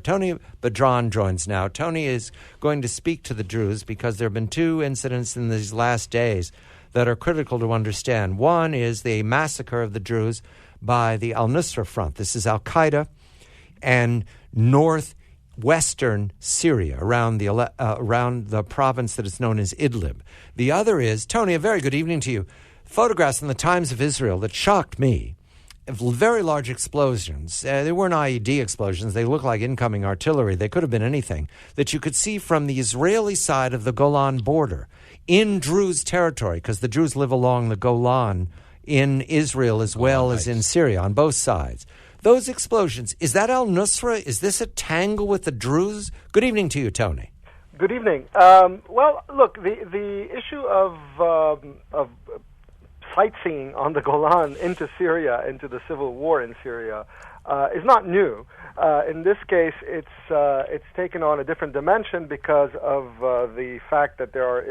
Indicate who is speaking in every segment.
Speaker 1: Tony Badran joins now. Tony is going to speak to the Druze because there have been two incidents in these last days that are critical to understand. One is the massacre of the Druze by the al-Nusra Front. This is al-Qaeda and northwestern Syria, around the province that is known as Idlib. The other is, Tony, a very good evening to you. Photographs in the Times of Israel that shocked me. Very large explosions. They weren't IED explosions. They looked like incoming artillery. They could have been anything that you could see from the Israeli side of the Golan border in Druze territory, because the Druze live along the Golan in Israel as well as in Syria, on both sides. Those explosions, is that al-Nusra? Is this a tangle with the Druze? Good evening to you, Tony.
Speaker 2: Good evening. Well, look, the issue of sightseeing on the Golan into Syria, into the civil war in Syria, is not new. In this case, it's taken on a different dimension because of the fact that there are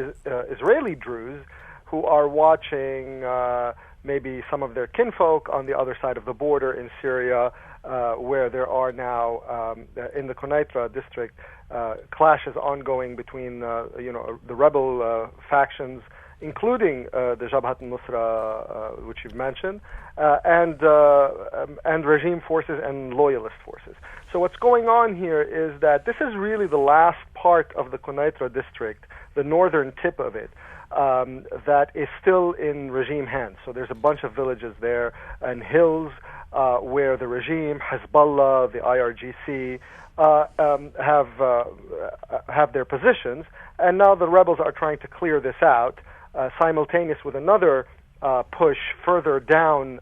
Speaker 2: Israeli Druze who are watching maybe some of their kinfolk on the other side of the border in Syria, where there are now in the Konaitra district clashes ongoing between the rebel factions, including the Jabhat al-Nusra, which you've mentioned, and regime forces and loyalist forces. So what's going on here is that this is really the last part of the Konaitra district, the northern tip of it, that is still in regime hands. So there's a bunch of villages there and hills where the regime, Hezbollah, the IRGC, have their positions, and now the rebels are trying to clear this out, simultaneous with another push further down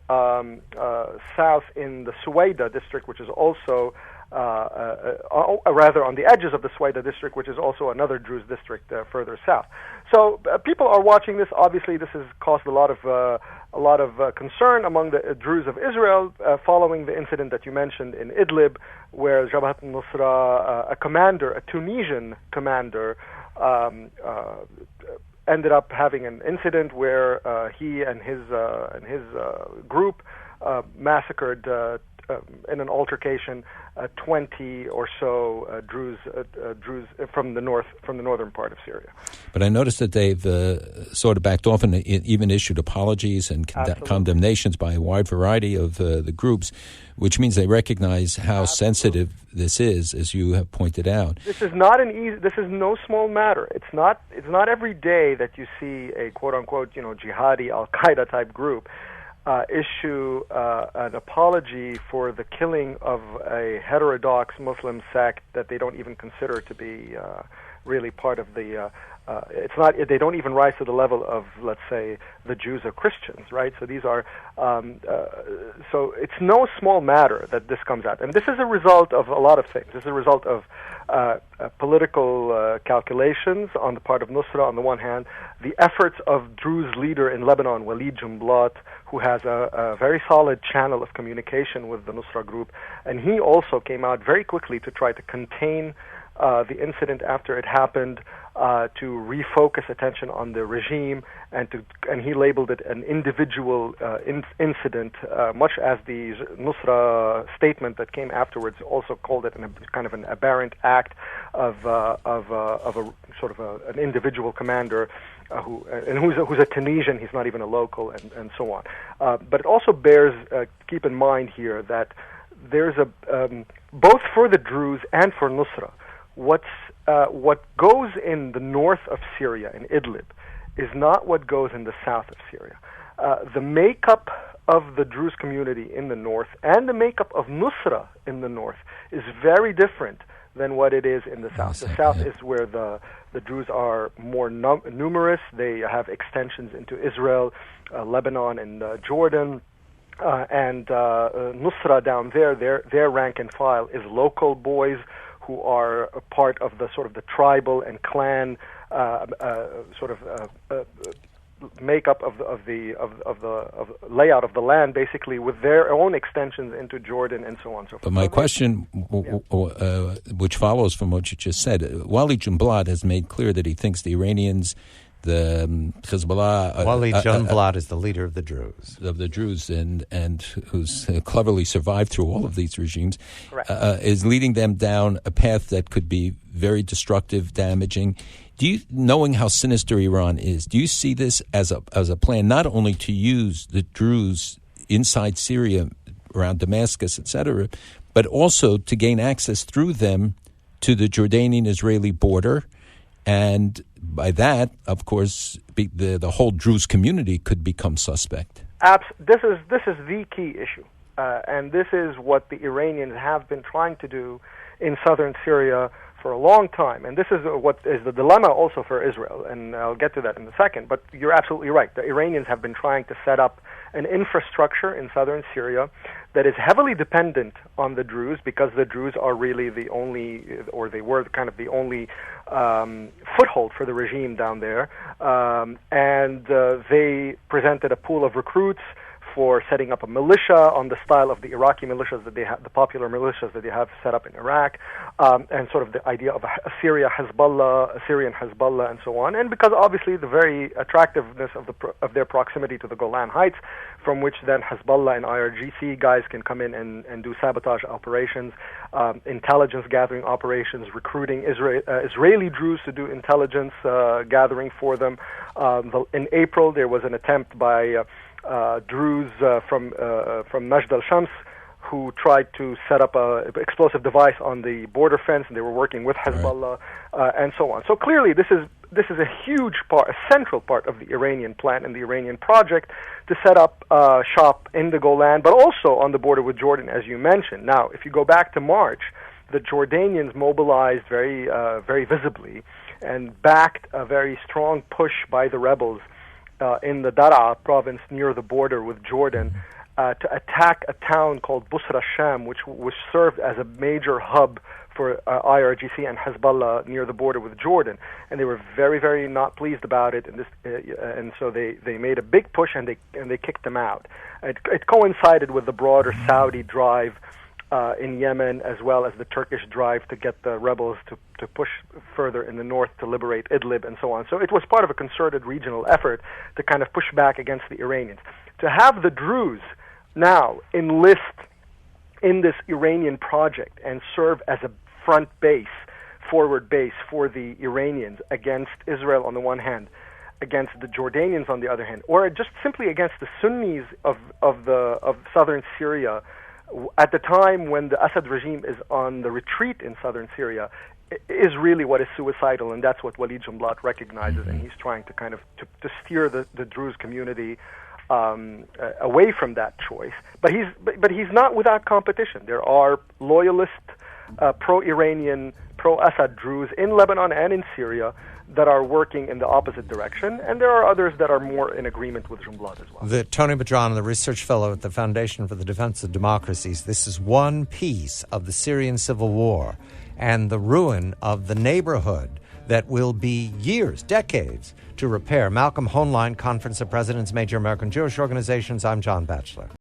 Speaker 2: south in the Suwaida district, which is also rather on the edges of the Suwaida district, which is also another Druze district further south. So people are watching this. Obviously, this has caused a lot of concern among the Druze of Israel following the incident that you mentioned in Idlib, where Jabhat al-Nusra, a Tunisian commander, ended up having an incident where he and his group massacred in an altercation 20 or so Druze from the northern part of Syria.
Speaker 3: But I noticed that they've sort of backed off and even issued apologies and condemnations by a wide variety of the groups, which means they recognize how sensitive this is, as you have pointed out.
Speaker 2: This is not this is no small matter. It's not every day that you see a quote unquote jihadi al-Qaeda type group issue an apology for the killing of a heterodox Muslim sect that they don't even consider to be really part of the. They don't even rise to the level of, let's say, the Jews or Christians, right? So these are. So it's no small matter that this comes out, and this is a result of a lot of things. This is a result of political calculations on the part of Nusra on the one hand, the efforts of Druze leader in Lebanon, Walid Jumblat, who has a very solid channel of communication with the Nusra group, and he also came out very quickly to try to contain the incident after it happened, to refocus attention on the regime, and he labeled it an individual incident, much as the Nusra statement that came afterwards also called it kind of an aberrant act of a sort of an individual commander who's a Tunisian. He's not even a local, and so on. But it also bears keep in mind here that there's both for the Druze and for Nusra. What goes in the north of Syria, in Idlib, is not what goes in the south of Syria. The makeup of the Druze community in the north and the makeup of Nusra in the north is very different than what it is in the south. The south is where the Druze are more numerous. They have extensions into Israel, Lebanon, and Jordan. And Nusra down there, their rank and file is local boys who are a part of the sort of the tribal and clan makeup of the layout of the land, basically, with their own extensions into Jordan and so on and so forth.
Speaker 3: But my question, which follows from what you just said, Walid Jumblat has made clear that he thinks the Iranians the Hezbollah.
Speaker 1: Walid Junblad is the leader of the Druze.
Speaker 3: Of the Druze, and who's cleverly survived through all of these regimes, is leading them down a path that could be very destructive, damaging. Knowing how sinister Iran is, do you see this as a plan not only to use the Druze inside Syria, around Damascus, etc., but also to gain access through them to the Jordanian-Israeli border, and by that, of course, the whole Druze community could become suspect?
Speaker 2: This is the key issue, and this is what the Iranians have been trying to do in southern Syria for a long time, and this is what is the dilemma also for Israel, and I'll get to that in a second, but you're absolutely right. The Iranians have been trying to set up an infrastructure in southern Syria that is heavily dependent on the Druze, because the Druze are really the only, or they were kind of the only foothold for the regime down there, and they presented a pool of recruits for setting up a militia on the style of the Iraqi militias that they have, the popular militias that they have set up in Iraq, and sort of the idea of a Syrian Hezbollah, and so on. And because obviously the very attractiveness of their proximity to the Golan Heights, from which then Hezbollah and IRGC guys can come in and do sabotage operations, intelligence gathering operations, recruiting Israeli Druze to do intelligence gathering for them. In April, there was an attempt by Druze from Majd al-Shams, who tried to set up an explosive device on the border fence, and they were working with Hezbollah, and so on. So clearly, this is a huge part, a central part of the Iranian plan and the Iranian project to set up shop in the Golan, but also on the border with Jordan, as you mentioned. Now, if you go back to March, the Jordanians mobilized very visibly and backed a very strong push by the rebels in the Daraa province near the border with Jordan to attack a town called Busra Sham, which served as a major hub for IRGC and Hezbollah near the border with Jordan. And they were very, very not pleased about it, and so they made a big push, and they kicked them out. It coincided with the broader Saudi drive in Yemen, as well as the Turkish drive to get the rebels to push further in the north to liberate Idlib and so on. So it was part of a concerted regional effort to kind of push back against the Iranians. To have the Druze now enlist in this Iranian project and serve as a forward base for the Iranians against Israel on the one hand, against the Jordanians on the other hand, or just simply against the Sunnis of southern Syria, at the time when the Assad regime is on the retreat in southern Syria, is really what is suicidal, and that's what Walid Junblad recognizes, and he's trying to kind of to steer the Druze community away from that choice. But he's not without competition. There are loyalist, pro-Iranian, pro-Assad Druze in Lebanon and in Syria that are working in the opposite direction, and there are others that are more in agreement with Junblad as well.
Speaker 1: Tony Badran, the research fellow at the Foundation for the Defense of Democracies, this is one piece of the Syrian civil war and the ruin of the neighborhood that will be years, decades, to repair. Malcolm Hoenlein, Conference of Presidents, Major American Jewish Organizations. I'm John Batchelor.